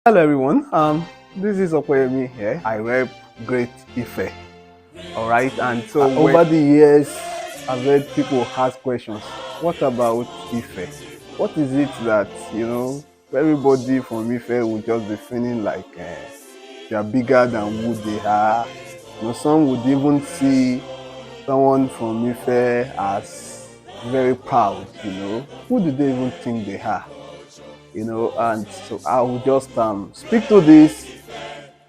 Hello everyone, this is Okoyemi here. I rep Great Ife. Alright, and so over the years I've heard people ask questions. What about Ife? What is it that, everybody from Ife will just be feeling like they are bigger than who they are? Some would even see someone from Ife as very proud, Who do they even think they are? And so I will just speak to this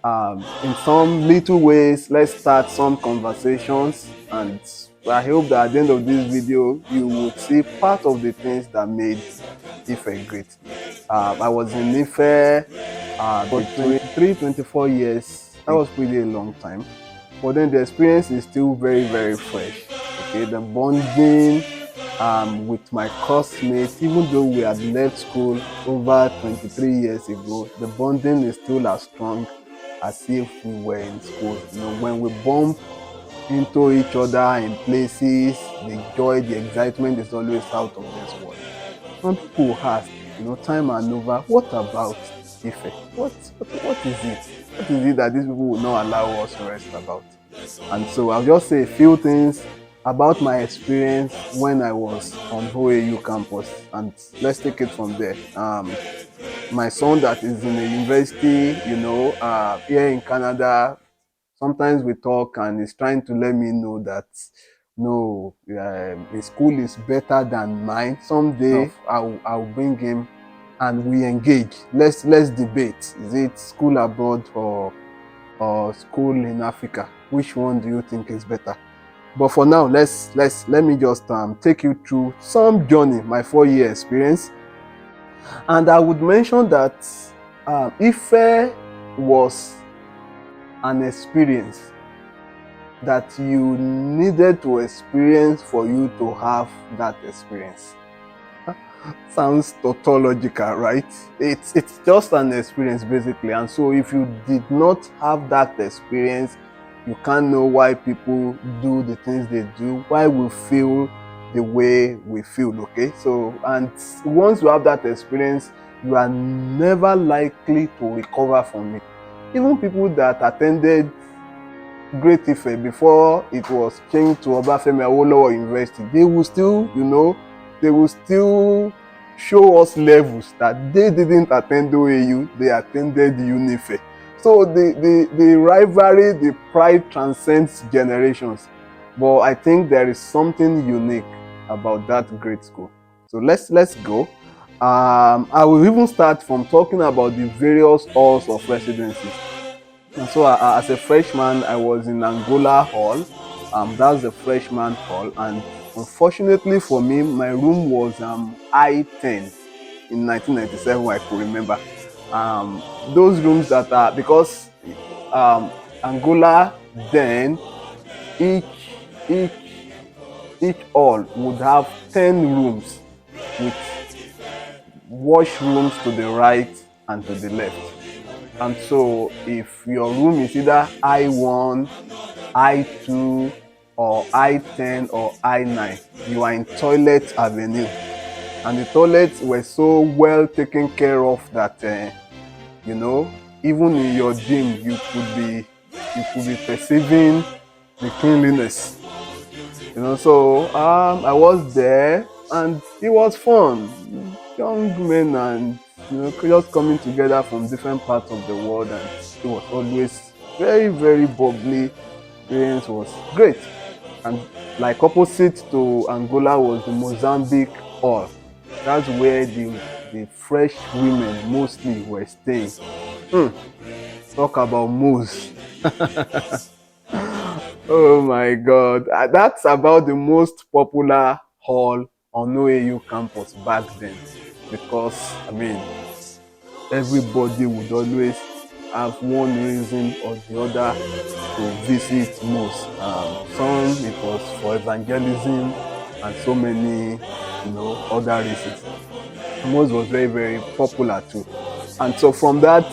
in some little ways. Let's start some conversations, and I hope that at the end of this video you will see part of the things that made Ife great. I was in Ife for 24 years. That was pretty a long time, but then the experience is still very fresh. Okay, the bonding with my classmates, even though we had left school over 23 years ago, the bonding is still as strong as if we were in school. When we bump into each other in places, the joy, the excitement is always out of this world. Some people ask, time and over, what about Ife? What is it? What is it that these people will not allow us to rest about? And so I'll just say a few things about my experience when I was on OAU campus, and let's take it from there. My son that is in a university, here in Canada, sometimes we talk and he's trying to let me know that no, his school is better than mine. Someday I'll bring him and we engage. Let's debate. Is it school abroad or school in Africa? Which one do you think is better? But for now, let me just take you through some journey, my 4-year experience. And I would mention that Ife was an experience that you needed to experience for you to have that experience. Sounds tautological, right? It's just an experience basically, and so if you did not have that experience, you can't know why people do the things they do, why we feel the way we feel. Okay, so and once you have that experience, you are never likely to recover from it. Even people that attended Great Ife before it was changed to Obafemi Awolowo University, they will still show us levels that they didn't attend OAU, they attended Unife. So the rivalry, the pride transcends generations. But I think there is something unique about that great school. So let's go. I will even start from talking about the various halls of residencies. And so as a freshman, I was in Angola Hall. That's the freshman hall, and unfortunately for me, my room was I-10 in 1997. I could remember those rooms that are, because Angola then each hall would have 10 rooms with washrooms to the right and to the left. And so if your room is either I1, I2, or I10 or I9, you are in Toilet Avenue. And the toilets were so well taken care of that, even in your gym, you could be perceiving the cleanliness. So I was there and it was fun. Young men and just coming together from different parts of the world, and it was always very bubbly. Experience was great. And like opposite to Angola was the Mozambique Hall. That's where the fresh women mostly were staying. Talk about moose. Oh my God, that's about the most popular hall on OAU campus back then, because everybody would always have one reason or the other to visit Moose. Some it was for evangelism and so many other reasons. Moose was very popular too. And so from that,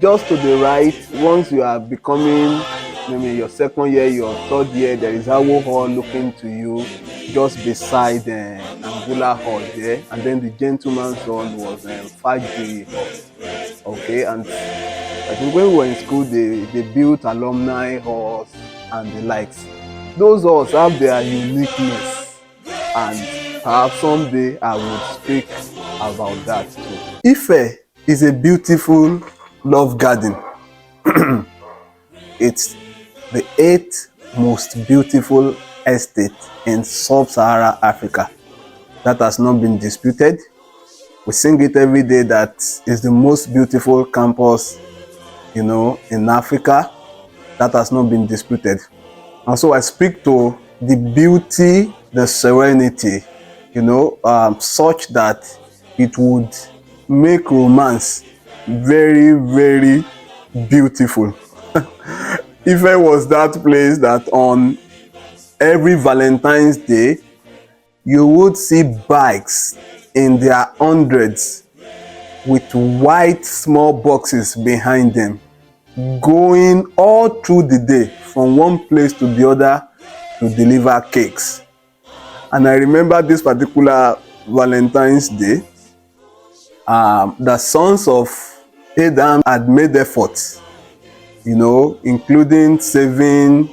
just to the right, once you are becoming your second year, your third year, there is Awo Hall looking to you just beside Angola Hall there. And then the gentleman's hall was Fajri Hall. Okay, and I think when we were in school, they built alumni halls and the likes. Those halls have their uniqueness, and perhaps someday I would speak about that too. Ife is a beautiful love garden. It's the eighth most beautiful estate in sub-Saharan Africa. That has not been disputed. We sing it every day that it's the most beautiful campus, in Africa. That has not been disputed. And so I speak to the beauty, the serenity, such that it would make romance very, very beautiful. Ife was that place that on every Valentine's Day, you would see bikes in their hundreds with white small boxes behind them, going all through the day from one place to the other to deliver cakes. And I remember this particular Valentine's Day, the sons of Adam had made efforts, including saving,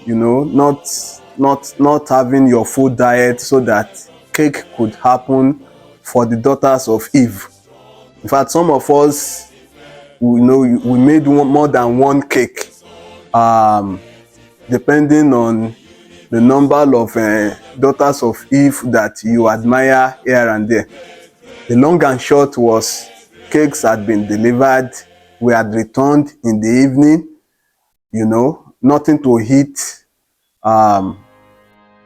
not having your food diet so that cake could happen for the daughters of Eve. In fact, some of us, we made more than one cake, depending on the number of daughters of Eve that you admire here and there. The long and short was cakes had been delivered. We had returned in the evening, nothing to eat.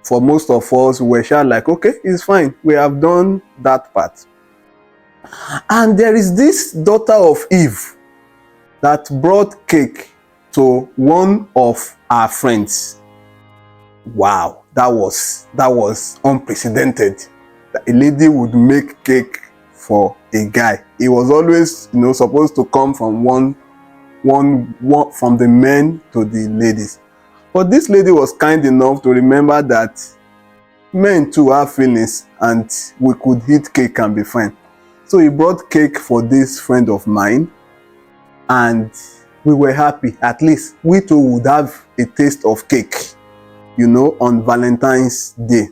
For most of us, we were like, okay, it's fine. We have done that part. And there is this daughter of Eve that brought cake to one of our friends. Wow, that was unprecedented. That a lady would make cake for a guy. It was always, supposed to come from one from the men to the ladies. But this lady was kind enough to remember that men too have feelings and we could eat cake and be fine. So he brought cake for this friend of mine, and we were happy. At least we too would have a taste of cake, on Valentine's Day.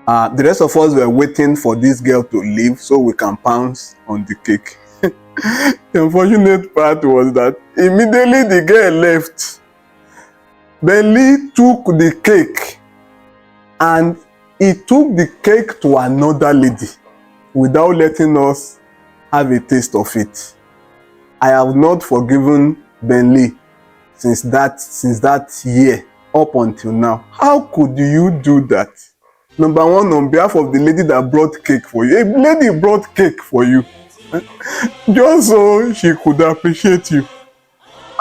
The rest of us were waiting for this girl to leave so we can pounce on the cake. The unfortunate part was that immediately the girl left, Bentley took the cake and he took the cake to another lady without letting us have a taste of it. I have not forgiven Bentley since that year up until now. How could you do that? Number one, on behalf of the lady that brought cake for you. A lady brought cake for you just so she could appreciate you.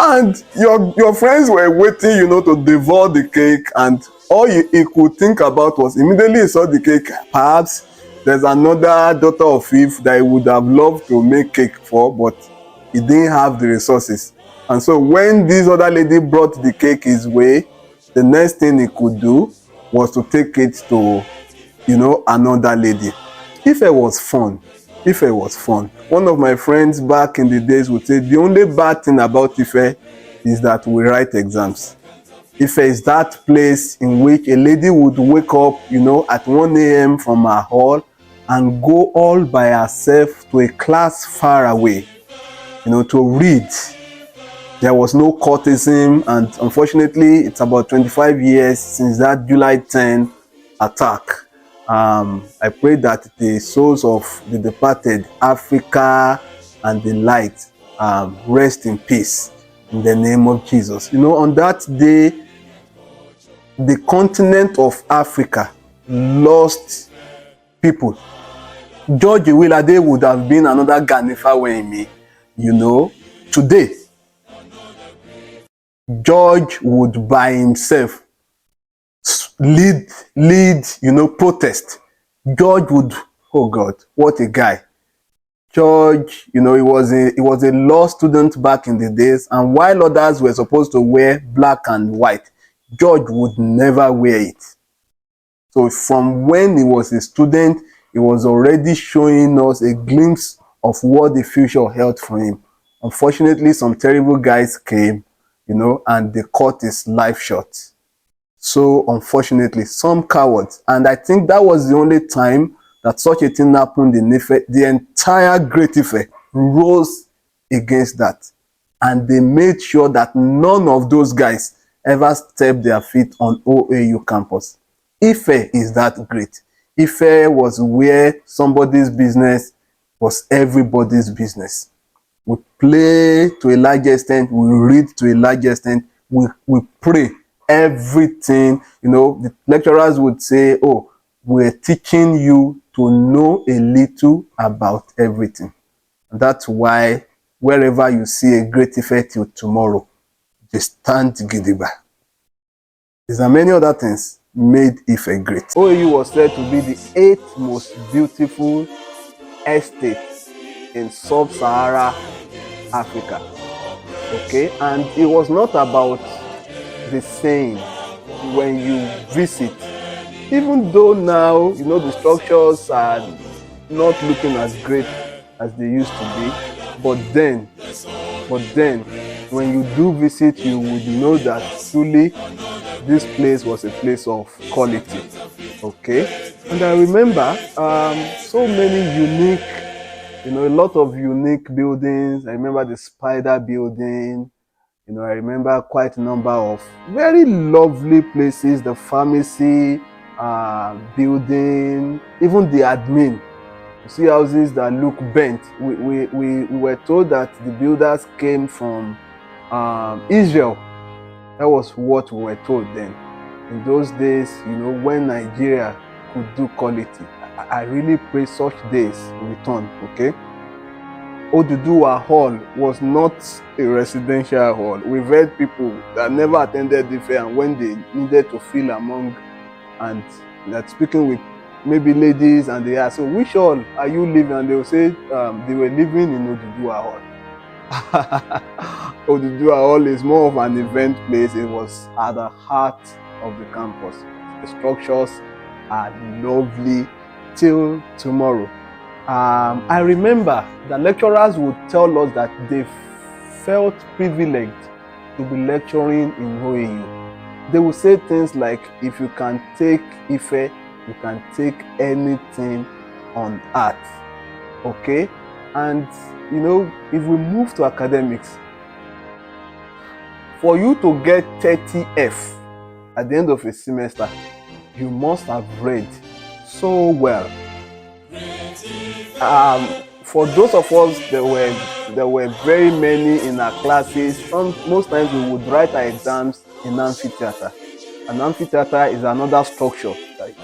And your friends were waiting, to devour the cake, and all he could think about was immediately he saw the cake, perhaps there's another daughter of Eve that he would have loved to make cake for, but he didn't have the resources. And so when this other lady brought the cake his way, the next thing he could do was to take it to, another lady. Ife was fun. Ife was fun. One of my friends back in the days would say the only bad thing about Ife is that we write exams. Ife is that place in which a lady would wake up, at 1 a.m. from her hall and go all by herself to a class far away, to read. There was no courtesan, and unfortunately, it's about 25 years since that July 10 attack. I pray that the souls of the departed, Africa and the light, rest in peace in the name of Jesus. On that day, the continent of Africa lost people. George Willade would have been another Ganifa when me, today. George would by himself lead, protest. George would, oh God, what a guy. George, he was a law student back in the days, and while others were supposed to wear black and white, George would never wear it. So from when he was a student, he was already showing us a glimpse of what the future held for him. Unfortunately, some terrible guys came, and they cut his life short. So unfortunately, some cowards, and I think that was the only time that such a thing happened in Ife. The entire Great Ife rose against that, and they made sure that none of those guys ever stepped their feet on OAU campus. Ife is that great. Ife was where somebody's business was everybody's business. We play to a large extent, we read to a large extent, we pray. Everything, the lecturers would say, oh, we're teaching you to know a little about everything. And that's why wherever you see a Great Ife till tomorrow, they stand gidigba. There are many other things made Ife great. OAU was said to be the 8th most beautiful estate in sub-Sahara Africa. Okay, and it was not about the saying when you visit, even though now the structures are not looking as great as they used to be, but then when you do visit, you would know that truly this place was a place of quality. Okay, and I remember so many unique, a lot of unique buildings. I remember the Spider building. I remember quite a number of very lovely places, the pharmacy building, even the admin. You see houses that look bent. We were told that the builders came from Israel. That was what we were told then. In those days, when Nigeria could do quality, I really pray such days return, okay? Oduduwa Hall was not a residential hall. We've heard people that never attended the fair, and when they needed to feel among, and that speaking with maybe ladies, and they ask, so which hall are you living? And they will say they were living in Oduduwa Hall. Oduduwa Hall is more of an event place. It was at the heart of the campus. The structures are lovely till tomorrow. I remember the lecturers would tell us that they felt privileged to be lecturing in OAU. They would say things like, if you can take Ife, you can take anything on earth. Okay? And, if we move to academics, for you to get 30F at the end of a semester, you must have read so well. For those of us, there were very many in our classes. Most times we would write our exams in amphitheater. An amphitheater is another structure. Like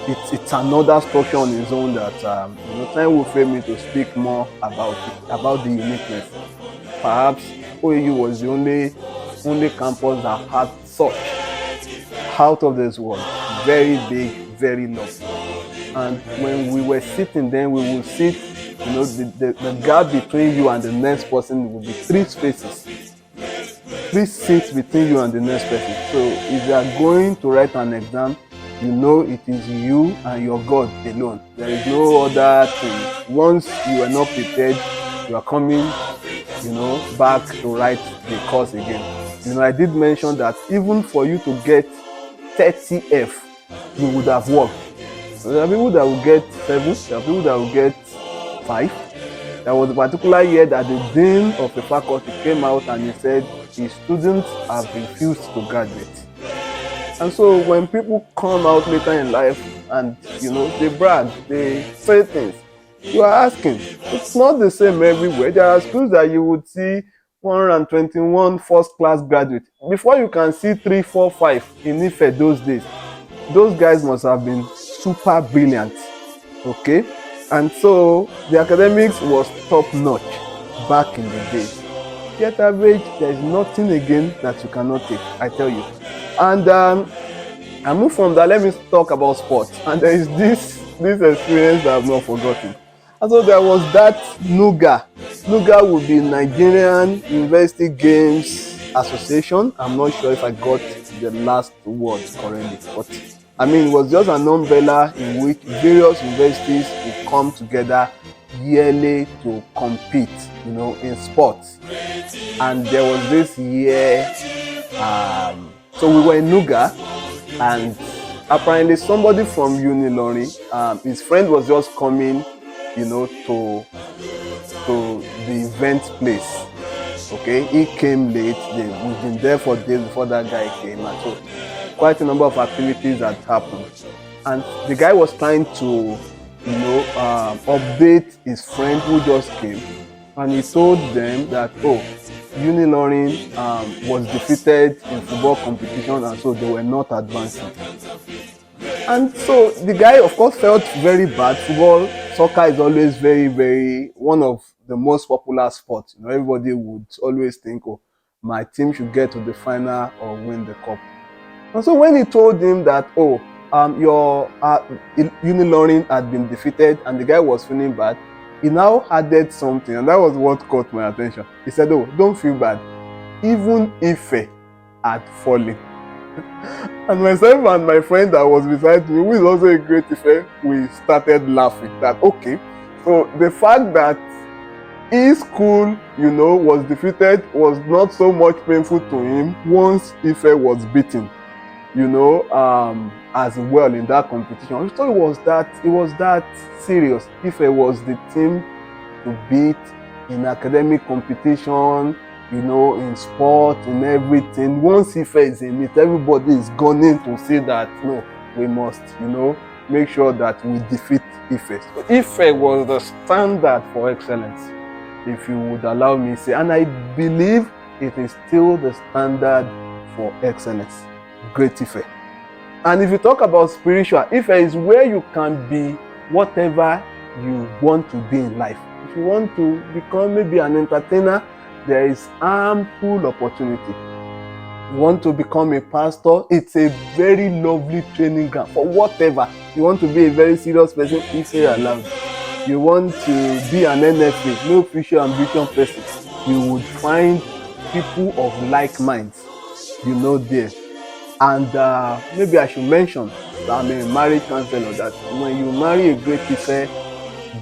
it's another structure on its own that time will fail me to speak more about the uniqueness. Perhaps OAU was the only campus that had such out of this world, very big, very lovely. And when we were sitting, then we would sit, the gap between you and the next person would be 3 spaces. 3 seats between you and the next person. So if you are going to write an exam, it is you and your God alone. There is no other thing. Once you are not prepared, you are coming, back to write the course again. I did mention that even for you to get 30F, you would have worked. There are people that will get 7, there are people that will get 5. There was a particular year that the dean of the faculty came out and he said his students have refused to graduate. And so when people come out later in life and they brag, they say things, you are asking, it's not the same everywhere. There are schools that you would see 121 first-class graduates. Before you can see 3, 4, 5 in Ife those days, those guys must have been super brilliant. Okay, and so the academics was top notch back in the days. Get average, there is nothing again that you cannot take, I tell you. And I move from that. Let me talk about sports. And there is this experience that I've not forgotten. And so there was that NUGA. NUGA would be Nigerian University Games Association. I'm not sure if I got the last words correctly, but I mean, it was just an umbrella in which various universities would come together yearly to compete, in sports. And there was this year, so we were in Nuga, and apparently somebody from Unilorin, his friend was just coming, to the event place. Okay, he came late. We've been there for days before that guy came, and so quite a number of activities had happened. And the guy was trying to, update his friend who just came, and he told them that, Unilorin was defeated in football competition, and so they were not advancing. And so the guy, of course, felt very bad. Soccer is always very, very one of the most popular sports. Everybody would always think, my team should get to the final or win the cup. And so when he told him that, your Unilorin had been defeated, and the guy was feeling bad, he now added something, and that was what caught my attention. He said, don't feel bad. Even Ife had fallen. And myself and my friend that was beside me, who is also a great Ife, we started laughing that, okay, so the fact that his school, was defeated was not so much painful to him once Ife was beaten, as well in that competition. So it was that serious. Ife was the team to beat in academic competition, in sport, in everything. Once Ife is in it, everybody is gunning to say that, no, we must, make sure that we defeat Ife. So Ife was the standard for excellence, if you would allow me to say. And I believe it is still the standard for excellence. Great Ife. And if you talk about spiritual, Ife is where you can be whatever you want to be in life. If you want to become maybe an entertainer, there is ample opportunity. You want to become a pastor, it's a very lovely training ground for whatever. You want to be a very serious person, Ife allowed. You want to be an NFA, no future ambition person, you would find people of like minds, there. And maybe I should mention, I'm a marriage counselor, that when you marry a great Ife,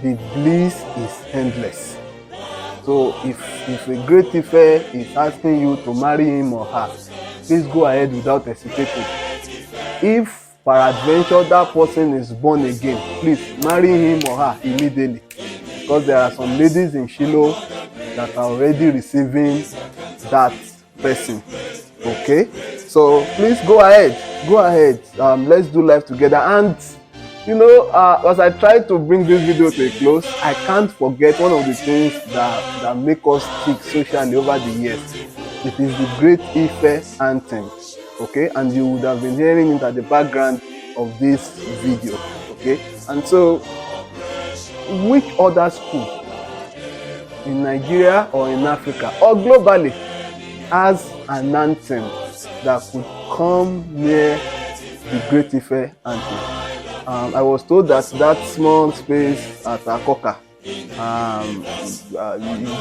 the bliss is endless. So if a great Ife is asking you to marry him or her, please go ahead without hesitating. If peradventure that person is born again, please marry him or her immediately, because there are some ladies in Shiloh that are already receiving that person. Okay, so please go ahead. Let's do life together. And as I try to bring this video to a close, I can't forget one of the things that make us stick socially over the years. It is the Great Ife anthem. Okay, and you would have been hearing it at the background of this video. Okay, and so which other school in Nigeria or in Africa or globally has an anthem that could come near the Great Ife anthem? I was told that small space at Akoka,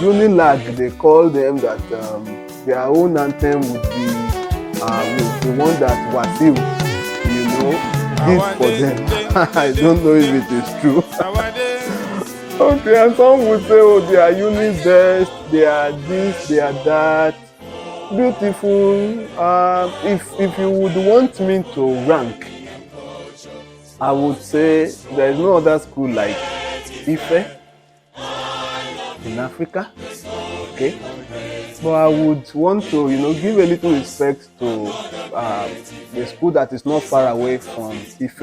Unilag, they call them that their own anthem would be the one that Wasiu, did for them. I don't know if it is true. Okay, and some would say, they are uni best, they are this, they are that. Beautiful. If you would want me to rank, I would say there is no other school like Ife in Africa. Okay, but I would want to, give a little respect to the school that is not far away from Ife,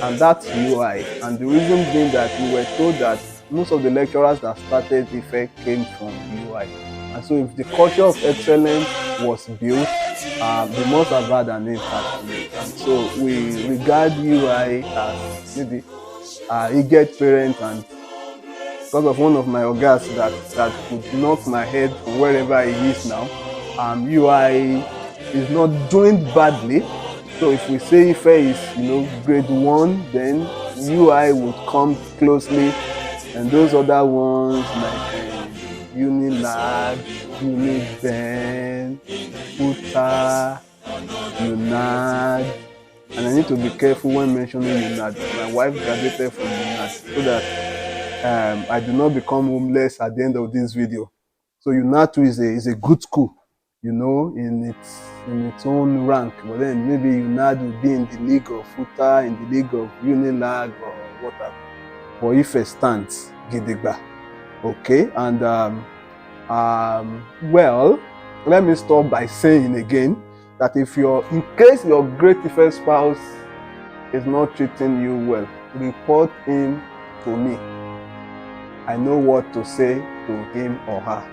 and that's UI. And the reason being that we were told that most of the lecturers that started Ife came from UI. And so if the culture of excellence was built, they must have had an impact. And so we regard UI as maybe Iget parent, and because of one of my ogas that could knock my head from wherever he is now, UI is not doing badly. So if we say Ife is grade 1, then UI would come closely, and those other ones like Unilag, Uniben, Uta, Unad, and I need to be careful when mentioning UNAD. My wife graduated from UNAD, so that I do not become homeless at the end of this video. So UNAD too is a good school, you know, in its own rank. But then maybe UNAD will be in the league of FUTA, in the league of Unilag or whatever. But Ife stands gidigba. Okay, and well, let me start by saying again that in case your great Ife spouse is not treating you well, report him to me. I know what to say to him or her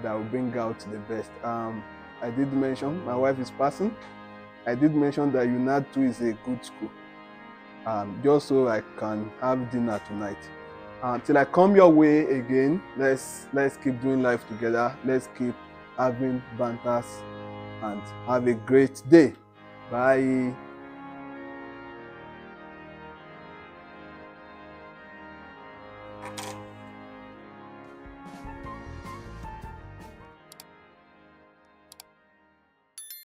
that will bring out the best. I did mention my wife is passing. I did mention that UNAD 2 is a good school. Just so I can have dinner tonight. Till I come your way again, let's keep doing life together. Let's keep having banters and have a great day. Bye.